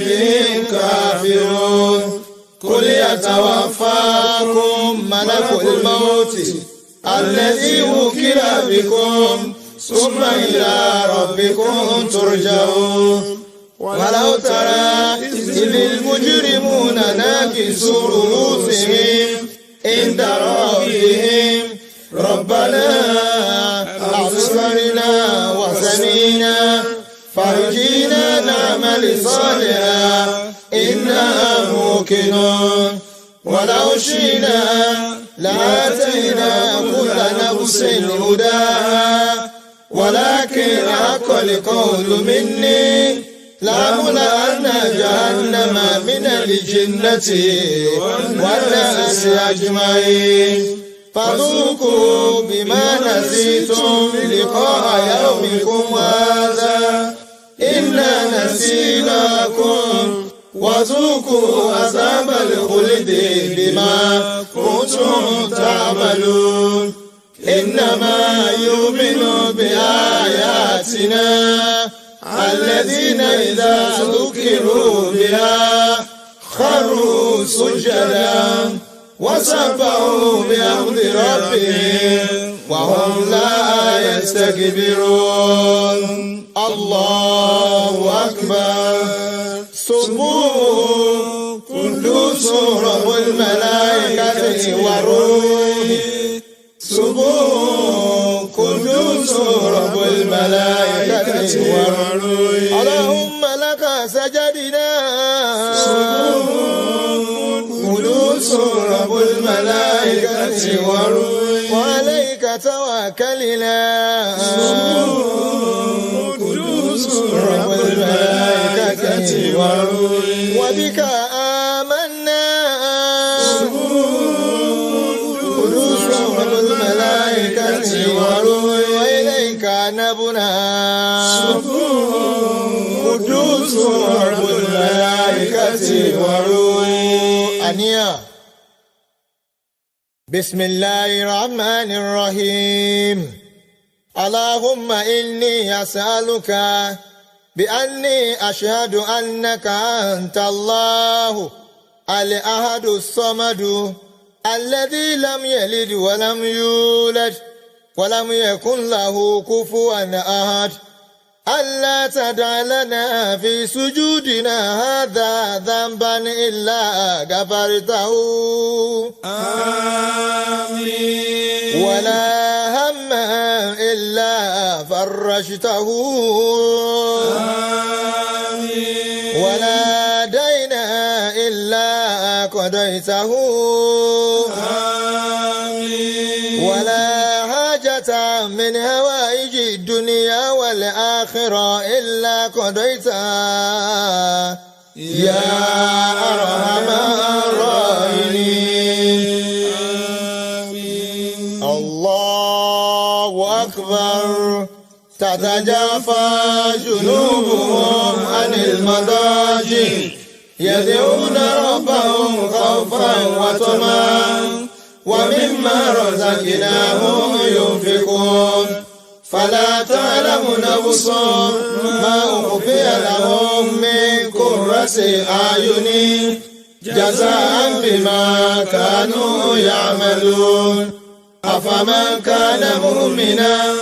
بهم كافرون قل يتوفاكم ملك الموت الذي وكل بكم ثم إلى ربكم ترجعون ولو ترى إذ المجرمون ناكسوا رؤوسهم عند ربهم ربنا أبصرنا وسمعنا فارجعنا نعمل صالحا إنا موقنون ولو شئنا لآتينا كل نفس هداها ولكن حق القول مني لأملأن جهنم من الجنة والناس أجمعين فذوقوا بما نسيتم لقاء يومكم هذا إنا نسيناكم وذوقوا عذاب الخلد بما كنتم تعملون إنما يؤمن بآياتنا الذين إذا ذكروا بها خروا سجدا وسبحوا بحمد ربهم وهم لا يستكبرون الله أكبر سبوح قدوس رب الملائكة والروح سبوح قدوس رب الملائكة والروح اللهم لك سجدنا سبوح قدوس رب الملائكة والروح وعليك توكلنا سبوح قدوس رب الملائكة والروح وبك آمنا قدوس رب الملائكة والروح وإليك نبنا قدوس رب الملائكة والروح أنيا بسم الله الرحمن الرحيم اللهم إني أسألك بأني أشهد أنك أنت الله الأحد الصمد الذي لم يلد ولم يولد ولم يكن له كفوا أحد ألا تدع لنا في سجودنا هذا ذنبا إلا غفرته آمين ولا هما إلا فرجته آمين ولا دينا إلا قضيته آمين ولا حاجة من هوائج الدنيا والآخرة إلا قضيتها يا أرحم الراحمين آمين الله أكبر تتجافى جنوبهم عن المضاجع يدعون ربهم خوفا وطمعا ومما رزقناهم ينفقون فلا تعلم نفس ما أخفي لهم من قرة أعين جزاء بما كانوا يعملون أفمن كان مؤمنا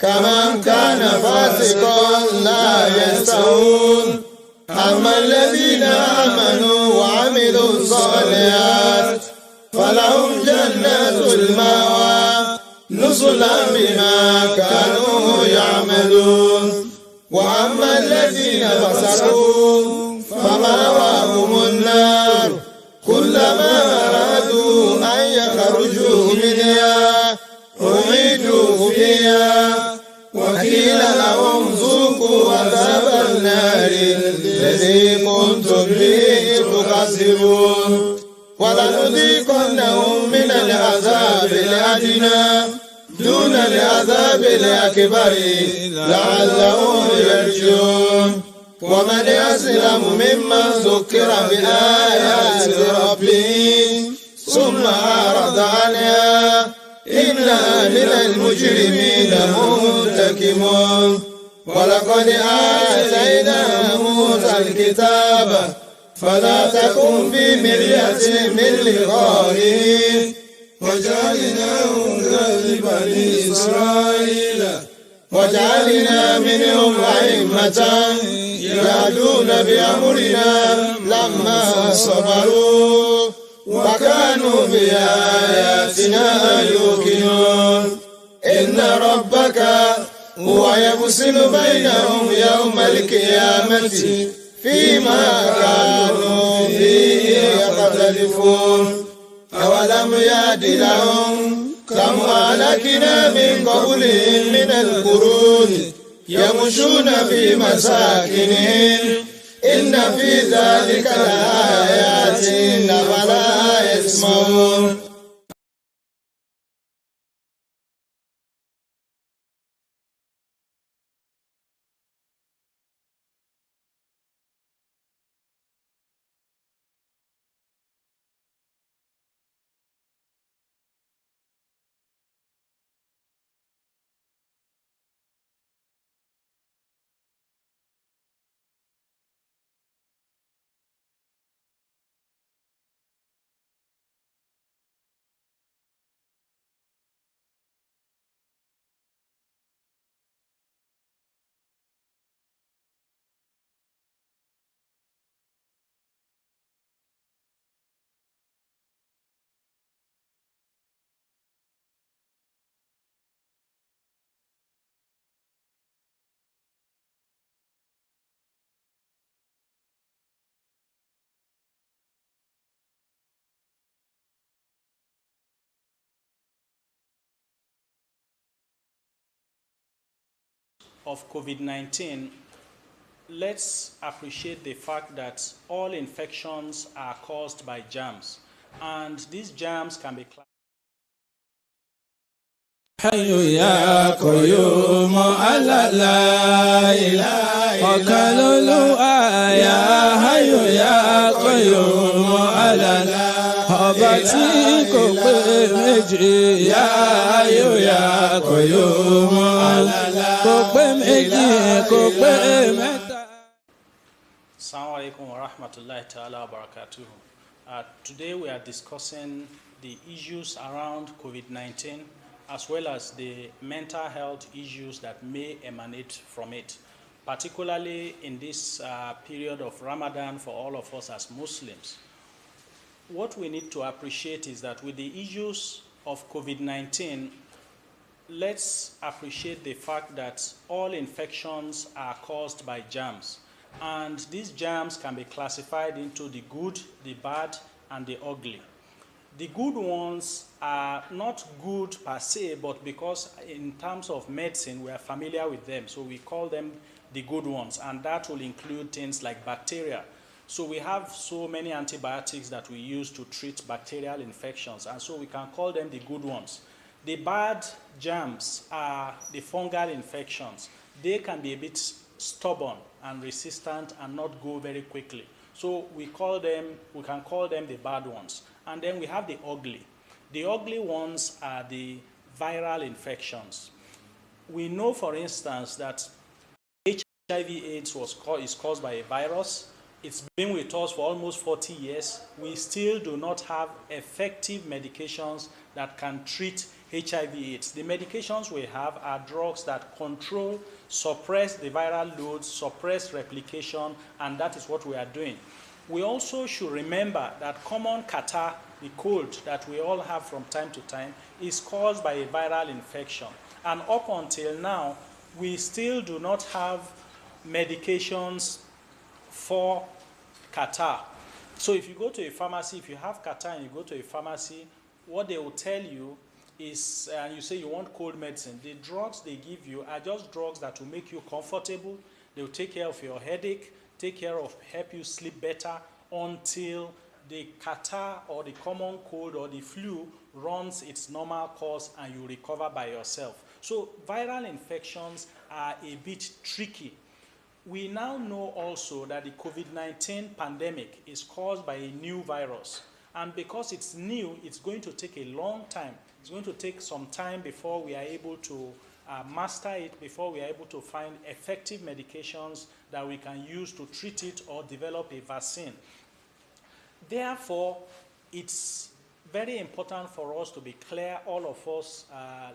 كمن كان فاسقا لا يستوون أما الذين آمنوا وعملوا الصالحات فلهم جنات المأوى نزلا بما كانوا يعملون وأما الذين فسقوا فمأواهم النار كلما أرادوا أن يخرجوا منها أعيدوا فيها وقيل لهم ذوقوا عذاب النار الذي كنتم به تكذبون ولنذيقنهم من العذاب الأدنى دون العذاب الأكبر لعلهم يرجعون ومن أظلم ممن ذكر بآيات ربه ثم أعرض عنها إنا من المجرمين منتقمون ولقد آتينا موسى الكتاب فلا تكن في مرية من لقائه وجعلناه هدى لبني إسرائيل وجعلنا منهم أئمة يهدون بأمرنا لما صبروا وكانوا بآياتنا يوقنون إن ربك هو يفصل بينهم يوم القيامة فيما كانوا فيه يختلفون أولم يهد لهم كم أهلكنا من قبلهم من القرون يمشون في مساكنهم إن في ذلك لآيات أفلا يسمعون. Of COVID-19, let's appreciate the fact that all infections are caused by germs, and these germs can be حي يا قيوم على لا إله إلا يا حي يا قيوم على لا ọba tí kò pé méjì yá ayò yá qayyum kò pé méjì kò pé mẹ́ta. Assalamu alaikum wa rahmatullahi ta'ala wa barakatuhu. Today we are discussing the issues around COVID-19 as well as the mental health issues that may emanate from it, particularly in this period of Ramadan for all of us as Muslims. What we need to appreciate is that with the issues of COVID-19, let's appreciate the fact that all infections are caused by germs, and these germs can be classified into the good, the bad, and the ugly. The good ones are not good per se, but because in terms of medicine we are familiar with them, so we call them the good ones, and that will include things like bacteria. So we have so many antibiotics that we use to treat bacterial infections, and so we can call them the good ones. The bad germs are the fungal infections. They can be a bit stubborn and resistant and not go very quickly. So we can call them the bad ones. And then we have the ugly. The ugly ones are the viral infections. We know, for instance, that HIV/AIDS is caused by a virus. It's been with us for almost 40 years. We still do not have effective medications that can treat HIV/AIDS. The medications we have are drugs that control, suppress the viral load, suppress replication, and that is what we are doing. We also should remember that common catarrh, the cold that we all have from time to time, is caused by a viral infection. And up until now, we still do not have medications for catarrh. So if you go to a pharmacy, if you have catarrh and you go to a pharmacy, what they will tell you is, and you say you want cold medicine, the drugs they give you are just drugs that will make you comfortable. They will take care of your headache, help you sleep better until the catarrh or the common cold or the flu runs its normal course and you recover by yourself. So viral infections are a bit tricky. We now know also that the COVID-19 pandemic is caused by a new virus. And because it's new, it's going to take a long time. It's going to take some time before we are able to master it before we are able to find effective medications that we can use to treat it or develop a vaccine. Therefore, it's very important for us to be clear, all of us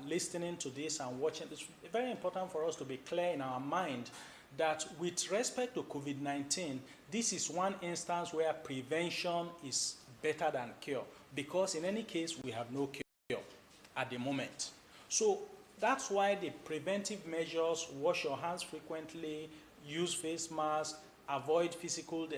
listening to this and watching, it's very important for us to be clear in our mind that with respect to COVID-19, this is one instance where prevention is better than cure, because in any case, we have no cure at the moment. So that's why the preventive measures, wash your hands frequently, use face masks, avoid physical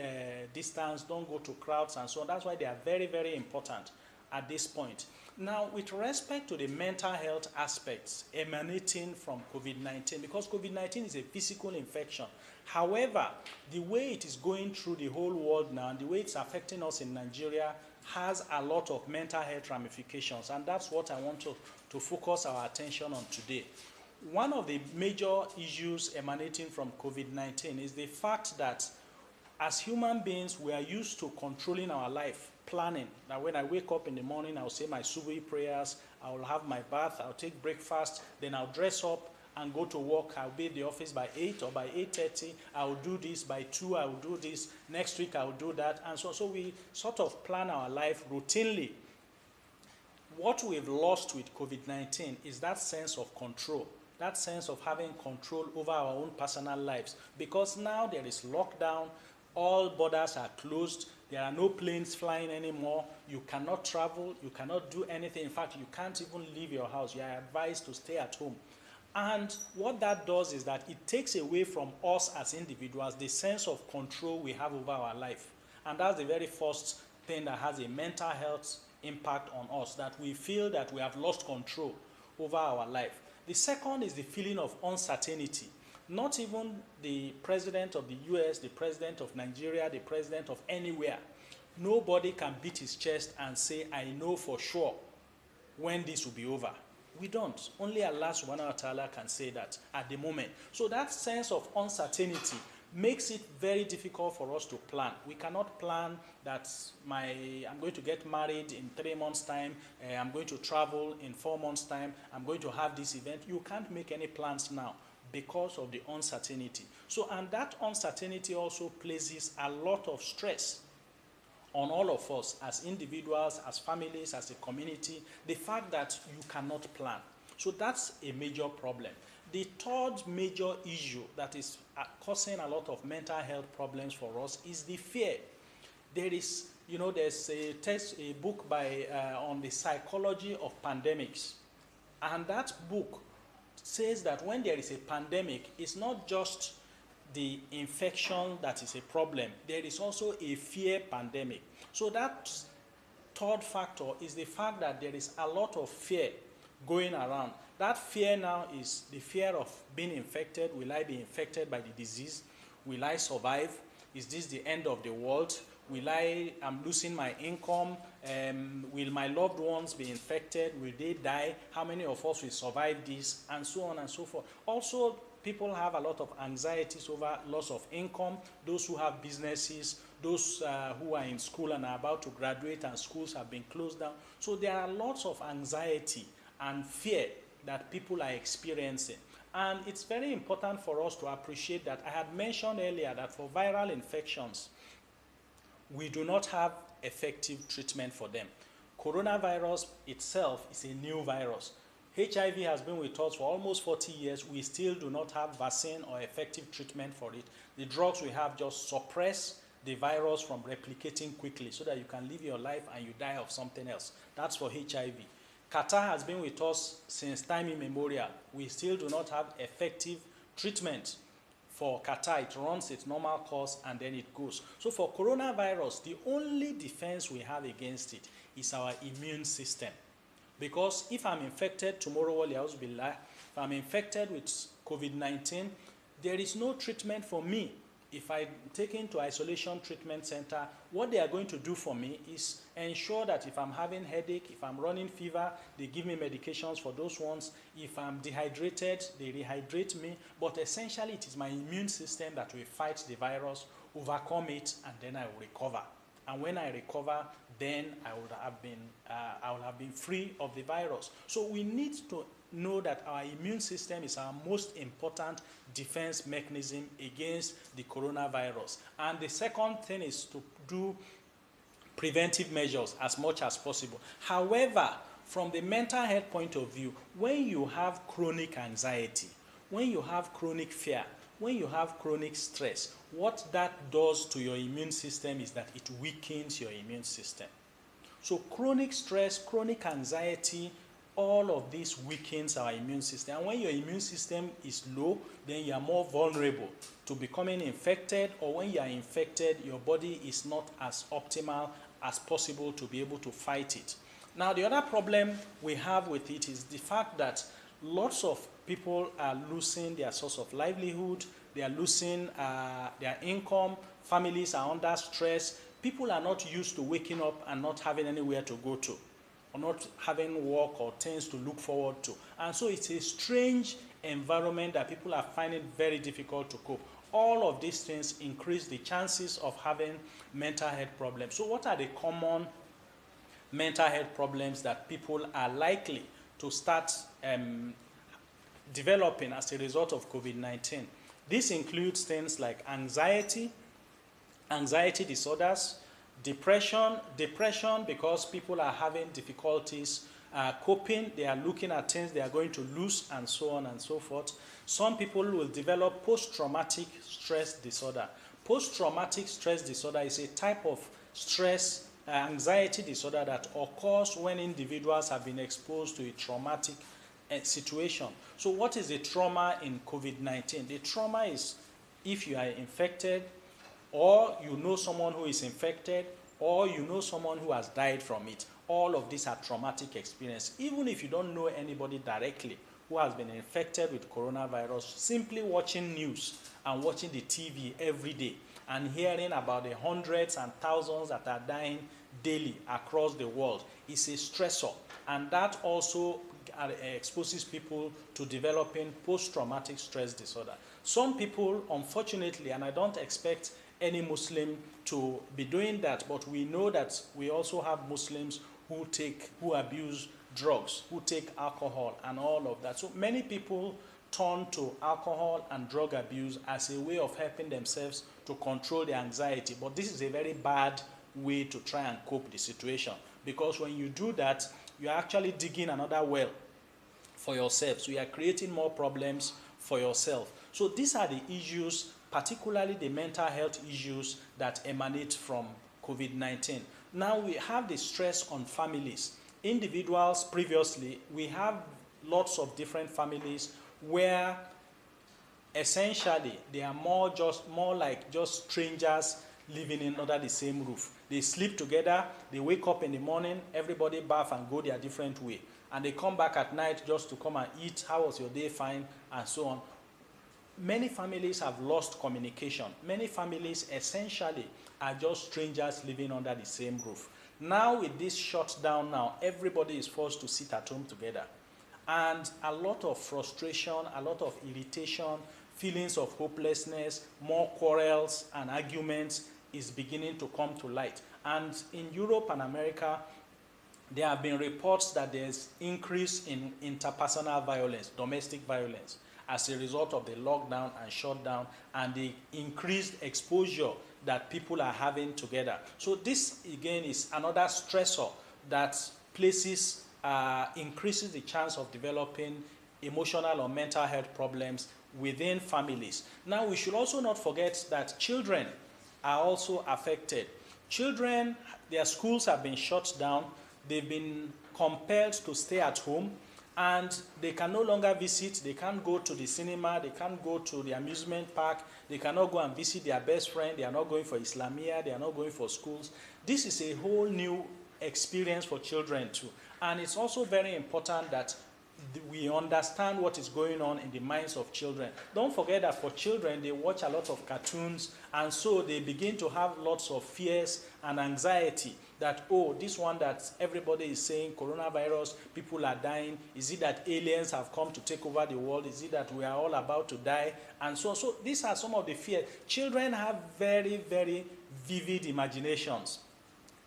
distance, don't go to crowds and so on. That's why they are very, very important at this point. Now, with respect to the mental health aspects emanating from COVID-19, because COVID-19 is a physical infection. However, the way it is going through the whole world now, and the way it's affecting us in Nigeria, has a lot of mental health ramifications, and that's what I want to focus our attention on today. One of the major issues emanating from COVID-19 is the fact that as human beings, we are used to controlling our life, planning. Now, when I wake up in the morning, I'll say my Subuhi prayers, I'll have my bath, I'll take breakfast, then I'll dress up and go to work. I'll be at the office by 8 or by 8:30. I'll do this by 2, I'll do this. Next week, I'll do that. And so we sort of plan our life routinely. What we've lost with COVID-19 is that sense of control, that sense of having control over our own personal lives. Because now there is lockdown, all borders are closed, there are no planes flying anymore, you cannot travel, you cannot do anything. In fact, you can't even leave your house. You are advised to stay at home. And what that does is that it takes away from us as individuals the sense of control we have over our life. And that's the very first thing that has a mental health impact on us, that we feel that we have lost control over our life. The second is the feeling of uncertainty. Not even the president of the US, the president of Nigeria, the president of anywhere. Nobody can beat his chest and say, I know for sure when this will be over. We don't. Only Allah subhanahu wa ta'ala can say that at the moment. So that sense of uncertainty makes it very difficult for us to plan. We cannot plan that I'm going to get married in 3 months' time, I'm going to travel in 4 months' time, I'm going to have this event. You can't make any plans now because of the uncertainty. So, and that uncertainty also places a lot of stress on all of us as individuals, as families, as a community, the fact that you cannot plan. So that's a major problem. The third major issue that is causing a lot of mental health problems for us is the fear. There is, there's a book by on the psychology of pandemics, and that book says that when there is a pandemic, it's not just the infection that is a problem. There is also a fear pandemic. So that third factor is the fact that there is a lot of fear going around. That fear now is the fear of being infected. Will I be infected by the disease? Will I survive? Is this the end of the world? I'm losing my income? Will my loved ones be infected? Will they die? How many of us will survive this? And so on and so forth. Also, people have a lot of anxieties over loss of income. Those who have businesses, those who are in school and are about to graduate and schools have been closed down. So there are lots of anxiety and fear that people are experiencing. And it's very important for us to appreciate that I had mentioned earlier that for viral infections, we do not have effective treatment for them. Coronavirus itself is a new virus. HIV has been with us for almost 40 years. We still do not have vaccine or effective treatment for it. The drugs we have just suppress the virus from replicating quickly so that you can live your life and you die of something else. That's for HIV. Qatar has been with us since time immemorial. We still do not have effective treatment for Qatar. It runs its normal course and then it goes. So for coronavirus, the only defense we have against it is our immune system. Because if I'm infected tomorrow, if I'm infected with COVID-19, there is no treatment for me. If I'm taken to isolation treatment center, what they are going to do for me is ensure that if I'm having headache, if I'm running fever, they give me medications for those ones. If I'm dehydrated, they rehydrate me. But essentially, it is my immune system that will fight the virus, overcome it, and then I will recover. and when I recover, then I would have been free of the virus. So we need to know that our immune system is our most important defense mechanism against the coronavirus. And the second thing is to do preventive measures as much as possible. However, from the mental health point of view, when you have chronic anxiety, when you have chronic fear, when you have chronic stress, what that does to your immune system is that it weakens your immune system. So chronic stress, chronic anxiety, all of this weakens our immune system. And when your immune system is low, then you are more vulnerable to becoming infected, or when you are infected, your body is not as optimal as possible to be able to fight it. Now, the other problem we have with it is the fact that lots of people are losing their source of livelihood, they are losing their income, families are under stress, people are not used to waking up and not having anywhere to go to, or not having work or things to look forward to. And so it's a strange environment that people are finding very difficult to cope. All of these things increase the chances of having mental health problems. So what are the common mental health problems that people are likely to start developing as a result of COVID-19? This includes things like anxiety disorders, depression because people are having difficulties coping, they are looking at things they are going to lose, and so on and so forth. Some people will develop post-traumatic stress disorder. Post-traumatic stress disorder is a type of stress anxiety disorder that occurs when individuals have been exposed to a traumatic situation. So what is the trauma in COVID-19? The trauma is if you are infected, or you know someone who is infected, or you know someone who has died from it. All of these are traumatic experiences. Even if you don't know anybody directly who has been infected with coronavirus, simply watching news and watching the TV every day and hearing about the hundreds and thousands that are dying daily across the world is a stressor. And that also exposes people to developing post-traumatic stress disorder. Some people, unfortunately, and I don't expect any Muslim to be doing that, but we know that we also have Muslims who abuse drugs, who take alcohol and all of that. So many people turn to alcohol and drug abuse as a way of helping themselves to control their anxiety. But this is a very bad way to try and cope the situation, because when you do that, you are actually digging another well for yourself. So you are creating more problems for yourself. So these are the issues, particularly the mental health issues that emanate from COVID-19. Now we have the stress on families. Individuals, previously, we have lots of different families where essentially they are more like just strangers living under the same roof. They sleep together, they wake up in the morning, everybody bath and go their different way. And they come back at night just to come and eat, how was your day, fine, and so on. Many families have lost communication. Many families essentially are just strangers living under the same roof. Now with this shutdown now, everybody is forced to sit at home together. And a lot of frustration, a lot of irritation, feelings of hopelessness, more quarrels and arguments is beginning to come to light. And in Europe and America, there have been reports that there's increase in interpersonal violence, domestic violence, as a result of the lockdown and shutdown and the increased exposure that people are having together. So this, again, is another stressor that increases the chance of developing emotional or mental health problems within families. Now, we should also not forget that children are also affected. Children, their schools have been shut down. They've been compelled to stay at home, and they can no longer visit. They can't go to the cinema, they can't go to the amusement park, they cannot go and visit their best friend, they are not going for Islamia, they are not going for schools. This is a whole new experience for children too. And it's also very important that we understand what is going on in the minds of children. Don't forget that for children, they watch a lot of cartoons, and so they begin to have lots of fears and anxiety that, oh, this one that everybody is saying, coronavirus, people are dying. Is it that aliens have come to take over the world? Is it that we are all about to die? And so these are some of the fears. Children have very, very vivid imaginations.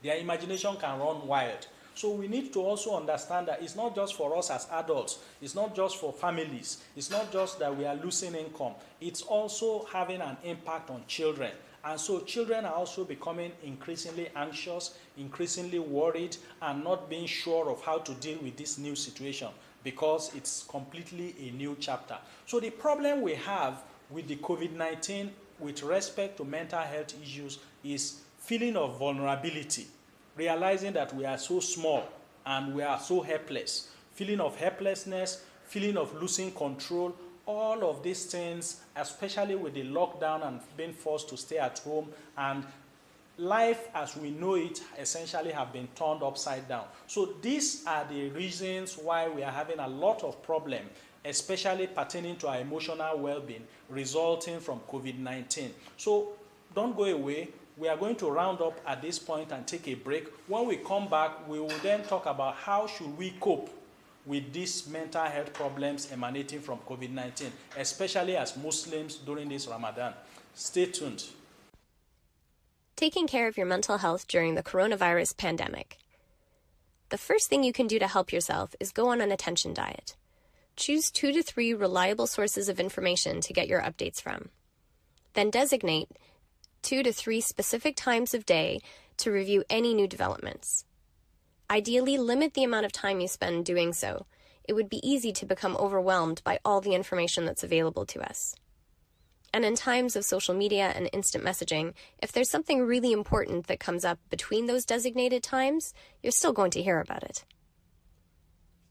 Their imagination can run wild. So we need to also understand that it's not just for us as adults, it's not just for families, it's not just that we are losing income, it's also having an impact on children. And so children are also becoming increasingly anxious, increasingly worried, and not being sure of how to deal with this new situation because it's completely a new chapter. So the problem we have with the COVID-19 with respect to mental health issues is feeling of vulnerability, realizing that we are so small and we are so helpless, feeling of helplessness, feeling of losing control, all of these things, especially with the lockdown and being forced to stay at home, and life as we know it essentially have been turned upside down. So these are the reasons why we are having a lot of problem, especially pertaining to our emotional well-being resulting from COVID-19. So don't go away. We are going to round up at this point and take a break. When we come back, we will then talk about how should we cope with these mental health problems emanating from COVID-19, especially as Muslims during this Ramadan. Stay tuned. Taking care of your mental health during the coronavirus pandemic. The first thing you can do to help yourself is go on an attention diet. Choose 2 to 3 reliable sources of information to get your updates from. Then designate 2 to 3 specific times of day to review any new developments. Ideally, limit the amount of time you spend doing so. It would be easy to become overwhelmed by all the information that's available to us. And in times of social media and instant messaging, if there's something really important that comes up between those designated times, you're still going to hear about it.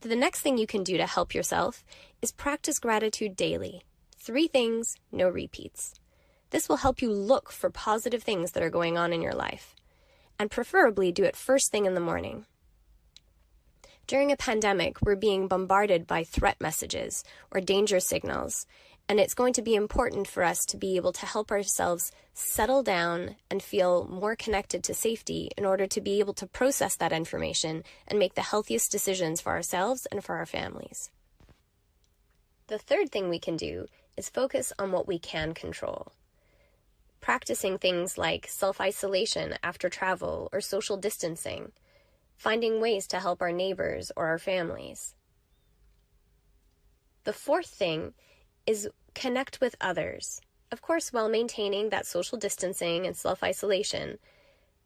The next thing you can do to help yourself is practice gratitude daily. 3 things, no repeats. This will help you look for positive things that are going on in your life, and preferably do it first thing in the morning. During a pandemic, we're being bombarded by threat messages or danger signals, and it's going to be important for us to be able to help ourselves settle down and feel more connected to safety in order to be able to process that information and make the healthiest decisions for ourselves and for our families. The third thing we can do is focus on what we can control. Practicing things like self-isolation after travel or social distancing, finding ways to help our neighbors or our families. The fourth thing is connect with others, of course while maintaining that social distancing and self-isolation,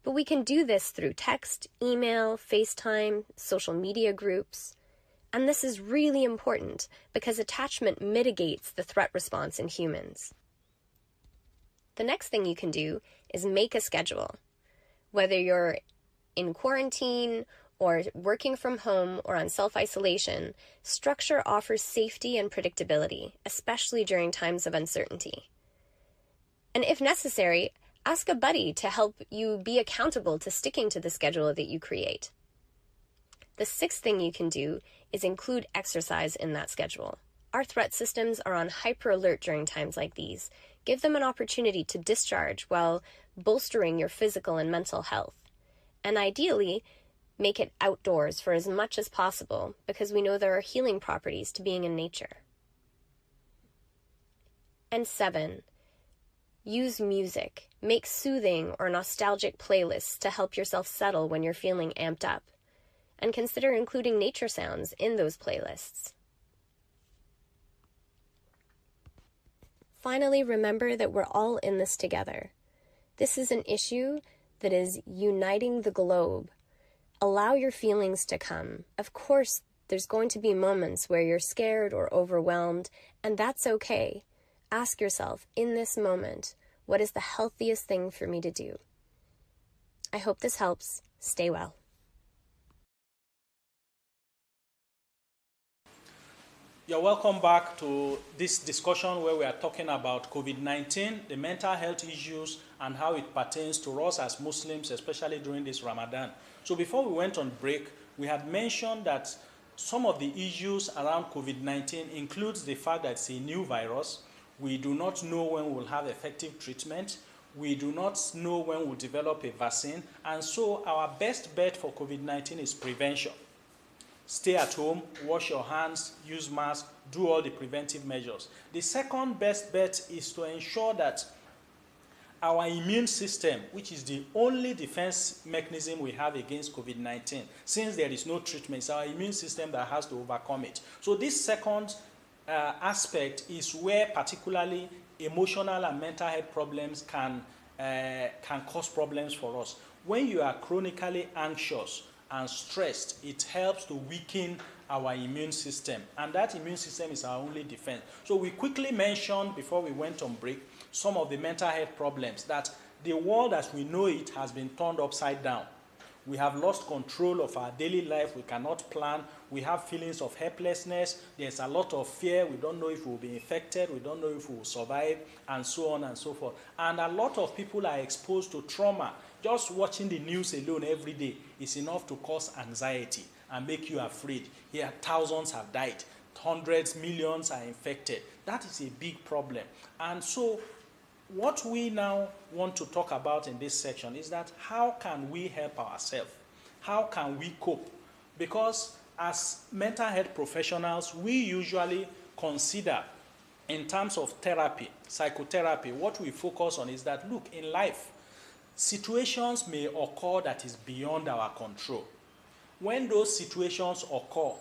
but we can do this through text, email, FaceTime, social media groups, and this is really important because attachment mitigates the threat response in humans. The next thing you can do is make a schedule. Whether you're in quarantine or working from home or on self-isolation, structure offers safety and predictability, especially during times of uncertainty. And if necessary, ask a buddy to help you be accountable to sticking to the schedule that you create. The sixth thing you can do is include exercise in that schedule. Our threat systems are on hyper alert during times like these. Give them an opportunity to discharge while bolstering your physical and mental health. And ideally, make it outdoors for as much as possible because we know there are healing properties to being in nature. And 7, use music. Make soothing or nostalgic playlists to help yourself settle when you're feeling amped up. And consider including nature sounds in those playlists. Finally, remember that we're all in this together. This is an issue that is uniting the globe. Allow your feelings to come. Of course, there's going to be moments where you're scared or overwhelmed, and that's okay. Ask yourself, in this moment, what is the healthiest thing for me to do? I hope this helps. Stay well. You're welcome back to this discussion where we are talking about COVID-19, the mental health issues, and how it pertains to us as Muslims, especially during this Ramadan. So before we went on break, we had mentioned that some of the issues around COVID-19 includes the fact that it's a new virus. We do not know when we'll have effective treatment. We do not know when we'll develop a vaccine. And so our best bet for COVID-19 is prevention. Stay at home, wash your hands, use masks, do all the preventive measures. The second best bet is to ensure that our immune system, which is the only defense mechanism we have against COVID-19, since there is no treatment, it's our immune system that has to overcome it. So this second aspect is where particularly emotional and mental health problems can cause problems for us. When you are chronically anxious and stressed, it helps to weaken our immune system, and that immune system is our only defense. So we quickly mentioned before we went on break some of the mental health problems, that the world as we know it has been turned upside down. We have lost control of our daily life. We cannot plan. We have feelings of helplessness. There's a lot of fear. We don't know if we'll be infected. We don't know if we will survive, and so on and so forth. And a lot of people are exposed to trauma. Just watching the news alone every day is enough to cause anxiety and make you afraid. Here, thousands have died. Hundreds, millions are infected. That is a big problem. And so what we now want to talk about in this section is that how can we help ourselves? How can we cope? Because as mental health professionals, we usually consider in terms of therapy, psychotherapy, what we focus on is that, look, in life, situations may occur that is beyond our control. When those situations occur,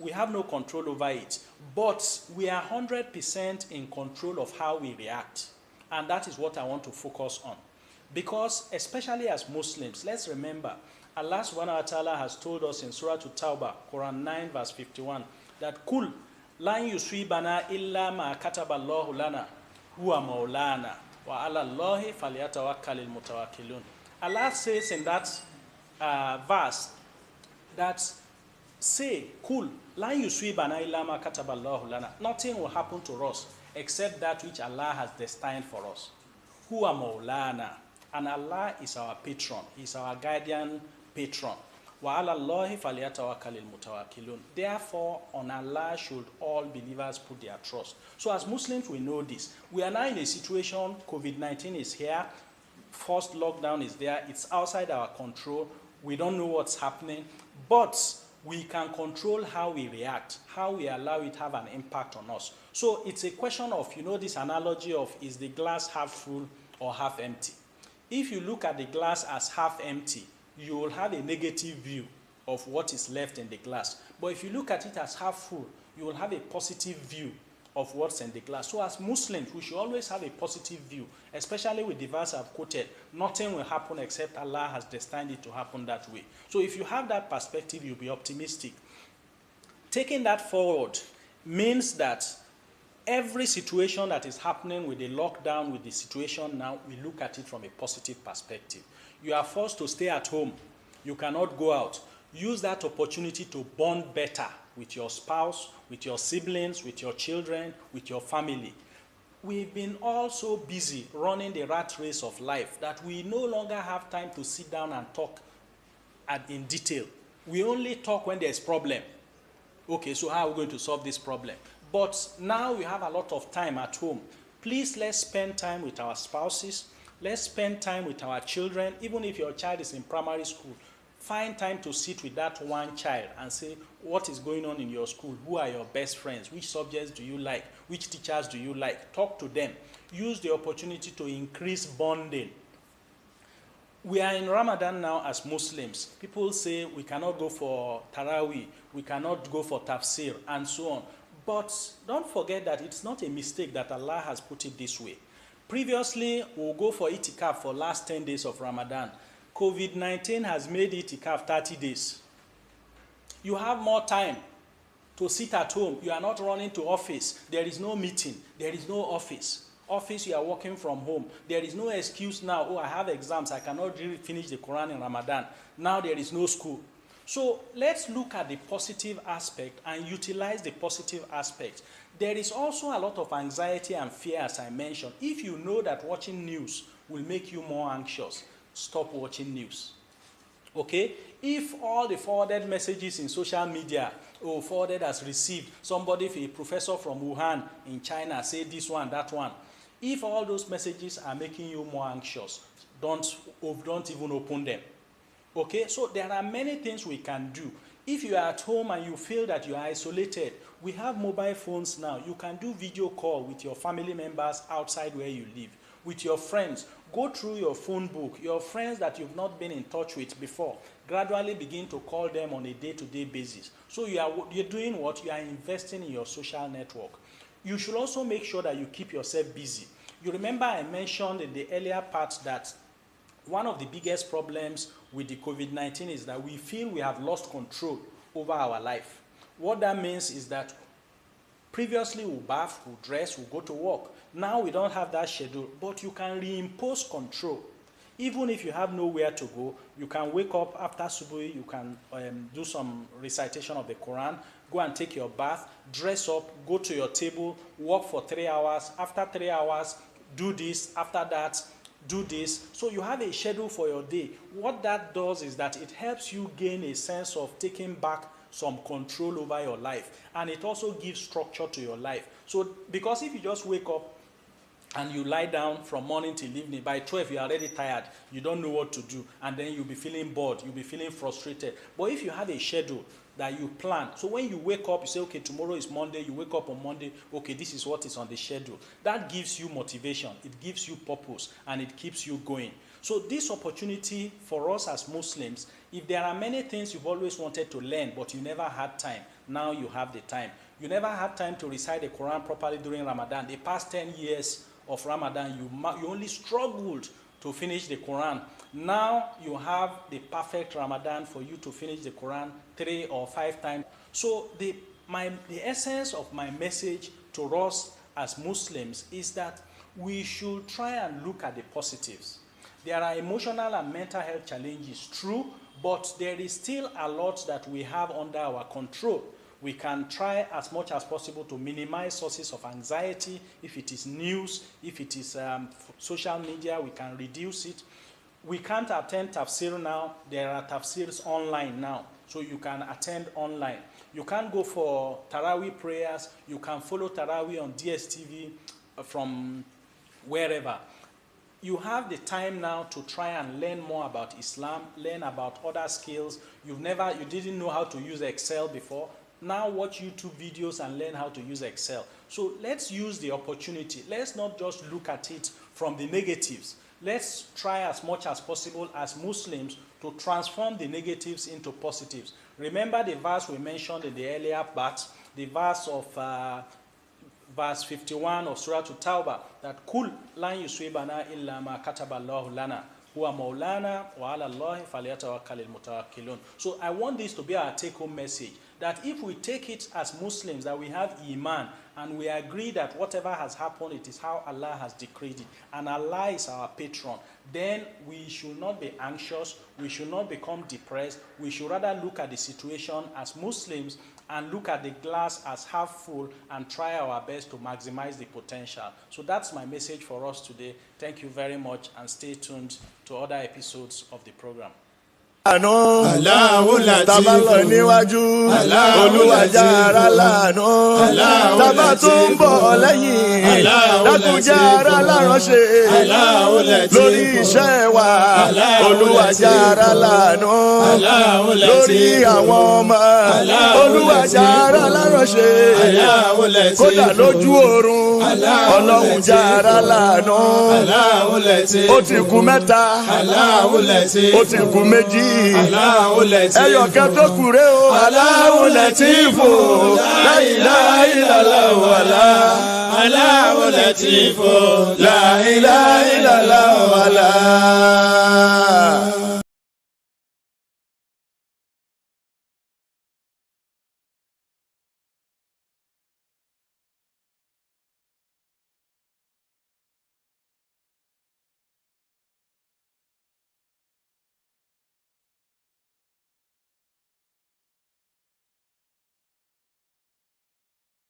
we have no control over it, but we are 100% in control of how we react. And that is what I want to focus on. Because especially as Muslims, let's remember, Allah subhanahu wa ta'ala has told us in Surah At-Tawbah, Quran 9 verse 51, that Kul lan yusibana illa ma kataballahu lana huwa maulana wa ala Allahi falyatawakkalil mutawakkilun. Allah says in that verse that, say, Kul lan yusibana illa ma kataballahu lana. Nothing will happen to us except that which Allah has destined for us. Huwa maulana. And Allah is our patron. He is our guardian patron. Wa ala Allahi falyatawakkalil mutawakkilun. Therefore, on Allah should all believers put their trust. So as Muslims, we know this. We are now in a situation, COVID-19 is here. First lockdown is there. It's outside our control. We don't know what's happening. But we can control how we react, how we allow it to have an impact on us. So it's a question of, this analogy of, is the glass half full or half empty? If you look at the glass as half empty, you will have a negative view of what is left in the glass. But if you look at it as half full, you will have a positive view of what's in the glass. So as Muslims, we should always have a positive view, especially with the verse I've quoted. Nothing will happen except Allah has destined it to happen that way. So if you have that perspective, you'll be optimistic. Taking that forward means that every situation that is happening with the lockdown, with the situation now, we look at it from a positive perspective. You are forced to stay at home. You cannot go out. Use that opportunity to bond better with your spouse, with your siblings, with your children, with your family. We've been all so busy running the rat race of life that we no longer have time to sit down and talk in detail. We only talk when there's a problem. Okay, so how are we going to solve this problem? But now we have a lot of time at home. Please, let's spend time with our spouses. Let's spend time with our children. Even if your child is in primary school, find time to sit with that one child and say, what is going on in your school? Who are your best friends? Which subjects do you like? Which teachers do you like? Talk to them. Use the opportunity to increase bonding. We are in Ramadan now as Muslims. People say we cannot go for Taraweeh, we cannot go for Tafsir, and so on. But don't forget that it's not a mistake that Allah has put it this way. Previously, we'll go for itikaf for last 10 days of Ramadan. COVID-19 has made itikaf 30 days. You have more time to sit at home. You are not running to office. There is no meeting. There is no office. Office, you are working from home. There is no excuse now, oh, I have exams. I cannot really finish the Quran in Ramadan. Now there is no school. So let's look at the positive aspect and utilize the positive aspect. There is also a lot of anxiety and fear, as I mentioned. If you know that watching news will make you more anxious, stop watching news. Okay? If all the forwarded messages in social media, or forwarded as received, somebody, a professor from Wuhan in China, say this one, that one. If all those messages are making you more anxious, don't even open them. Okay? So there are many things we can do. If you are at home and you feel that you are isolated, we have mobile phones now. You can do video call with your family members outside where you live. with your friends. Go through your phone book, your friends that you've not been in touch with before. Gradually begin to call them on a day-to-day basis. So you're doing what? You are investing in your social network. You should also make sure that you keep yourself busy. You remember I mentioned in the earlier part that one of the biggest problems with the COVID-19 is that we feel we have lost control over our life. What that means is that previously we bath, we dress, we go to work. Now we don't have that schedule, but you can reimpose control. Even if you have nowhere to go, you can wake up after Subuhi, you can do some recitation of the Quran, go and take your bath, dress up, go to your table, work for 3 hours. After 3 hours, do this. After that, do this. So you have a schedule for your day. What that does is that it helps you gain a sense of taking back some control over your life. And it also gives structure to your life. So because if you just wake up and you lie down from morning till evening, by 12 you're already tired, you don't know what to do, and then you'll be feeling bored, you'll be feeling frustrated. But if you have a schedule that you plan, so when you wake up, you say, okay, tomorrow is Monday, you wake up on Monday, okay, this is what is on the schedule. That gives you motivation, it gives you purpose, and it keeps you going. So this opportunity for us as Muslims, if there are many things you've always wanted to learn, but you never had time, now you have the time. You never had time to recite the Quran properly during Ramadan. The past 10 years of Ramadan, you only struggled to finish the Quran. Now you have the perfect Ramadan for you to finish the Quran 3 or 5 times. So the essence of my message to us as Muslims is that we should try and look at the positives. There are emotional and mental health challenges, true, but there is still a lot that we have under our control. We can try as much as possible to minimize sources of anxiety. If it is news, if it is social media, we can reduce it. We can't attend tafsir now. There are tafsirs online now, so you can attend online. You can't go for Taraweeh prayers. You can follow Taraweeh on DSTV from wherever. You have the time now to try and learn more about Islam, learn about other skills. You didn't know how to use Excel before. Now watch YouTube videos and learn how to use Excel. So let's use the opportunity. Let's not just look at it from the negatives. Let's try as much as possible as Muslims to transform the negatives into positives. Remember the verse we mentioned in the earlier part, the verse of verse 51 of Surah At-Tawbah, that Kul lan yusibana illa ma kataballahu lana huwa maulana wa ala Allahi falyatawakkalul mutawakkilun. So I want this to be our take-home message, that if we take it as Muslims, that we have Iman, and we agree that whatever has happened, it is how Allah has decreed it, and Allah is our patron, then we should not be anxious, we should not become depressed, we should rather look at the situation as Muslims and look at the glass as half full and try our best to maximize the potential. So that's my message for us today. Thank you very much, and stay tuned to other episodes of the program. Tabalọ níwájú olúwàjára lánà tábà tó ń bọ̀ lẹ́yìn dákúnjára láránṣẹ́ lórí iṣẹ́ wa olúwàjára lánà lórí àwọn ọmọ olúwàjára láránṣẹ́ kódà lójú oorun ọlọ́run jára lánà ó ti kù mẹ́ta ó ti kù méjì. Ẹyọ kan tó kúrè o. Allahu Latifu, la ilaha illallah wala. Allahu Latifu, la ilaha illallah wala.